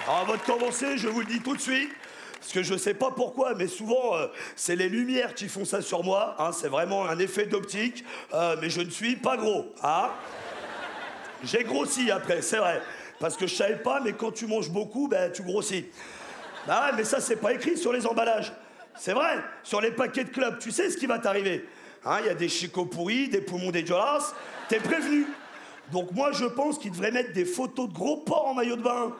Avant de commencer, je vous le dis tout de suite, parce que je sais pas pourquoi, mais souvent, c'est les lumières qui font ça sur moi. Hein, c'est vraiment un effet d'optique, mais je ne suis pas gros. Hein. J'ai grossi après, c'est vrai. Parce que je savais pas, mais quand tu manges beaucoup, ben, tu grossis. Bah ouais, mais ça, c'est pas écrit sur les emballages. C'est vrai, sur les paquets de clubs, tu sais ce qui va t'arriver. Hein, y a des chicots pourris, des poumons dégueulasses, t'es prévenu. Donc moi, je pense qu'ils devraient mettre des photos de gros porcs en maillot de bain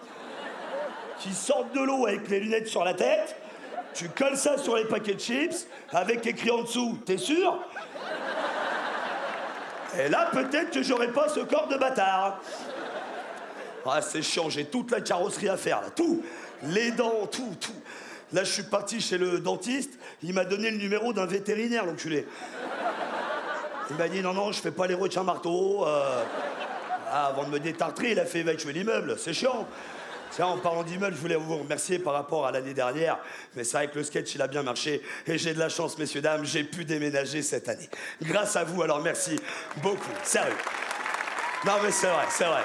qui sortent de l'eau avec les lunettes sur la tête. Tu colles ça sur les paquets de chips avec écrit en dessous, t'es sûr? Et là, peut-être que j'aurais pas ce corps de bâtard. Ah, c'est chiant, j'ai toute la carrosserie à faire, là, tout. Les dents, tout. Là, je suis parti chez le dentiste, il m'a donné le numéro d'un vétérinaire, l'enculé. Il m'a dit, non, je fais pas les roches à marteau. Avant de me détartrer, il a fait évacuer l'immeuble, c'est chiant. Tiens, en parlant d'immeuble, je voulais vous remercier par rapport à l'année dernière, mais c'est vrai que le sketch, il a bien marché, et j'ai de la chance, messieurs, dames, j'ai pu déménager cette année. Grâce à vous, alors merci beaucoup, sérieux. Non, mais c'est vrai.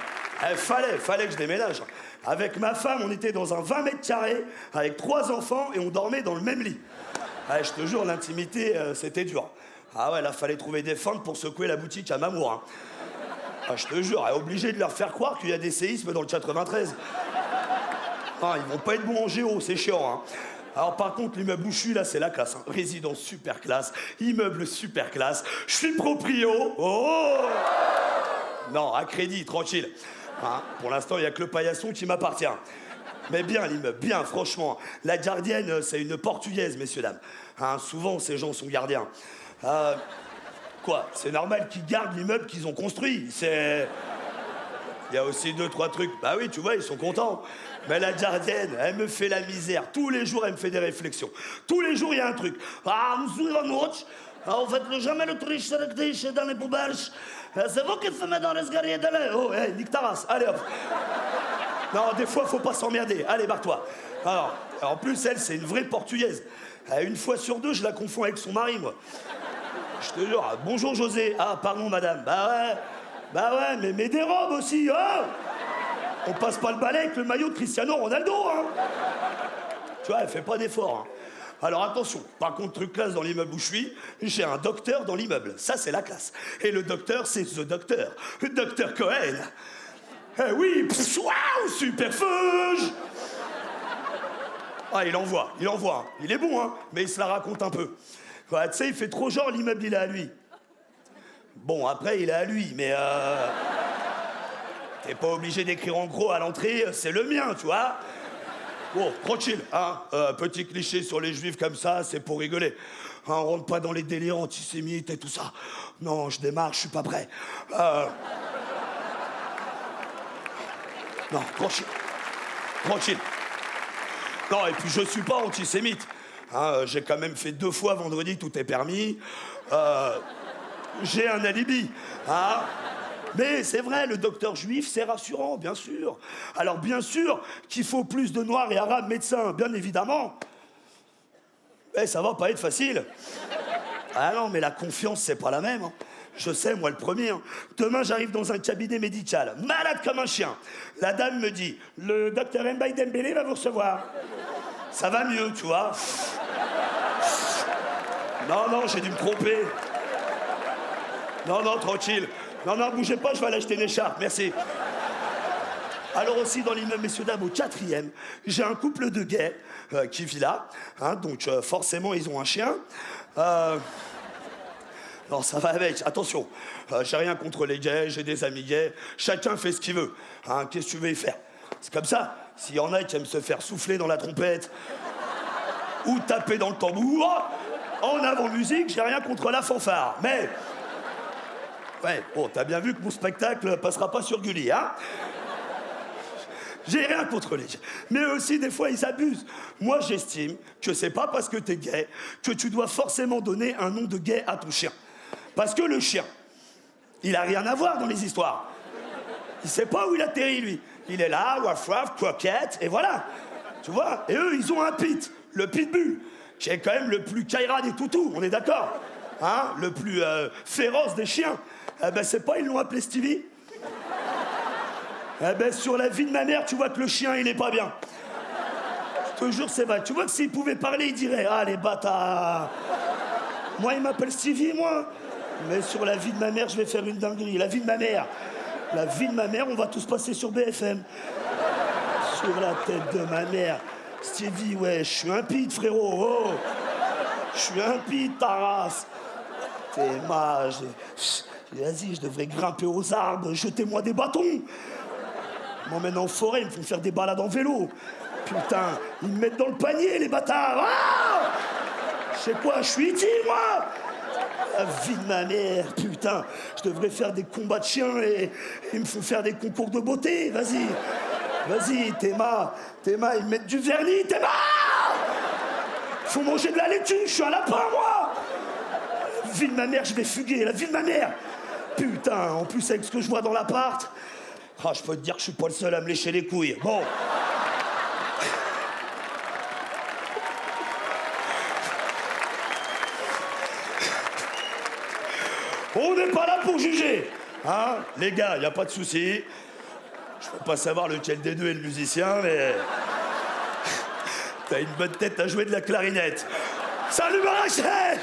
Fallait que je déménage. Avec ma femme, on était dans un 20 mètres carrés, avec 3 enfants, et on dormait dans le même lit. Ouais, je te jure, l'intimité, c'était dur. Ah ouais, là, fallait trouver des fentes pour secouer la boutique à Mamour. Hein. Ah, je te jure, obligé de leur faire croire qu'il y a des séismes dans le 93. Ah, ils vont pas être bons en géo, c'est chiant. Hein. Alors par contre, l'immeuble où je suis, là, c'est la classe. Hein. Résidence super classe, immeuble super classe. Je suis proprio. Oh! Non, à crédit, tranquille. Hein, pour l'instant, il n'y a que le paillasson qui m'appartient. Mais bien l'immeuble, bien, franchement. La gardienne, c'est une Portugaise, messieurs, dames. Hein, souvent, ces gens sont gardiens. Quoi? C'est normal qu'ils gardent l'immeuble qu'ils ont construit. C'est... Il y a aussi 2-3 trucs. Bah oui, tu vois, ils sont contents. Mais la gardienne, elle me fait la misère. Tous les jours, elle me fait des réflexions. Tous les jours, il y a un truc. Ah, monsieur Ivanovic, en fait, jamais le triche dans les poubelles. C'est vous qui fumez dans l'escalier de l'air. Oh, hey, nique ta race. Allez, hop. Non, des fois, faut pas s'emmerder. Allez, barre-toi. Alors, en plus, elle, c'est une vraie Portugaise. Une fois sur 2, je la confonds avec son mari, moi. Je te jure, bonjour José. Ah, pardon, madame. Bah ouais, mais mets des robes aussi, hein. On passe pas le balai avec le maillot de Cristiano Ronaldo, hein. Tu vois, elle fait pas d'effort, hein. Alors attention, par contre, truc classe dans l'immeuble où je suis, j'ai un docteur dans l'immeuble. Ça, c'est la classe. Et le docteur, c'est The Docteur. Docteur Cohen. Eh oui, waouh, super feuge. Ah, il envoie. Hein. Il est bon, hein, mais il se la raconte un peu. Ouais, tu sais, il fait trop genre l'immeuble, il est à lui. Bon, après, il est à lui, mais t'es pas obligé d'écrire en gros à l'entrée, c'est le mien, tu vois. Bon, tranquille, hein. Petit cliché sur les juifs comme ça, c'est pour rigoler. Hein, on rentre pas dans les délires antisémites et tout ça. Non, je démarre, je suis pas prêt. Non, tranquille. Non, et puis je suis pas antisémite. Hein, j'ai quand même fait 2 fois vendredi, tout est permis. J'ai un alibi. Hein. Mais c'est vrai, le docteur juif, c'est rassurant, bien sûr. Alors bien sûr qu'il faut plus de noirs et arabes médecins, bien évidemment. Mais ça va pas être facile. Ah non, mais la confiance, c'est pas la même. Hein. Je sais, moi le premier. Hein. Demain, j'arrive dans un cabinet médical, malade comme un chien. La dame me dit, le docteur Mbaye Dembélé va vous recevoir. Ça va mieux, tu vois. Non, j'ai dû me tromper. Non, tranquille. Non, bougez pas, je vais aller acheter une écharpe, merci. Alors aussi, dans l'immeuble, messieurs, dames, au 4e, j'ai un couple de gays qui vit là. Hein, donc, forcément, ils ont un chien. Non, ça va avec, attention. J'ai rien contre les gays, j'ai des amis gays. Chacun fait ce qu'il veut. Hein, qu'est-ce que tu veux y faire? C'est comme ça. S'il y en a qui aiment se faire souffler dans la trompette ou taper dans le tambour, en avant-musique, j'ai rien contre la fanfare. Mais... ouais, bon, t'as bien vu que mon spectacle passera pas sur Gulli, hein? J'ai rien contre les gays. Mais aussi, des fois, ils abusent. Moi, j'estime que c'est pas parce que t'es gay que tu dois forcément donner un nom de gay à ton chien. Parce que le chien, il a rien à voir dans les histoires. Il sait pas où il atterrit, lui. Il est là, waf waf, croquette, et voilà. Tu vois? Et eux, ils ont un pit, le pitbull, qui est quand même le plus Kaira des toutous, on est d'accord? Hein? Le plus féroce des chiens. Eh ben, c'est pas, ils l'ont appelé Stevie? Eh ben, sur la vie de ma mère, tu vois que le chien, il est pas bien. te jure, c'est vrai. Tu vois que s'il pouvait parler, il dirait « Ah, les bâtards !» Moi, il m'appelle Stevie, moi. Mais sur la vie de ma mère, je vais faire une dinguerie. La vie de ma mère. La vie de ma mère, on va tous passer sur BFM. Sur la tête de ma mère. Stevie, ouais, je suis un pite, frérot. Oh. Je suis un pite, ta race. T'es mage. Vas-y, je devrais grimper aux arbres, jetez-moi des bâtons. Ils m'emmènent en forêt, ils me font faire des balades en vélo. Putain, ils me mettent dans le panier, les bâtards. Ah, je sais quoi, je suis E.T., moi. La vie de ma mère, putain. Je devrais faire des combats de chiens et ils me font faire des concours de beauté. Vas-y, vas-y, Théma, ils me mettent du vernis, Théma. Faut manger de la laitue, je suis un lapin, moi. La vie de ma mère, je vais fuguer, la vie de ma mère. Putain, en plus avec ce que je vois dans l'appart, ah, je peux te dire que je suis pas le seul à me lécher les couilles. Bon. On n'est pas là pour juger, hein, les gars, y a pas de souci. Je peux pas savoir lequel des deux est le musicien, mais t'as une bonne tête à jouer de la clarinette. Salut Marrakech!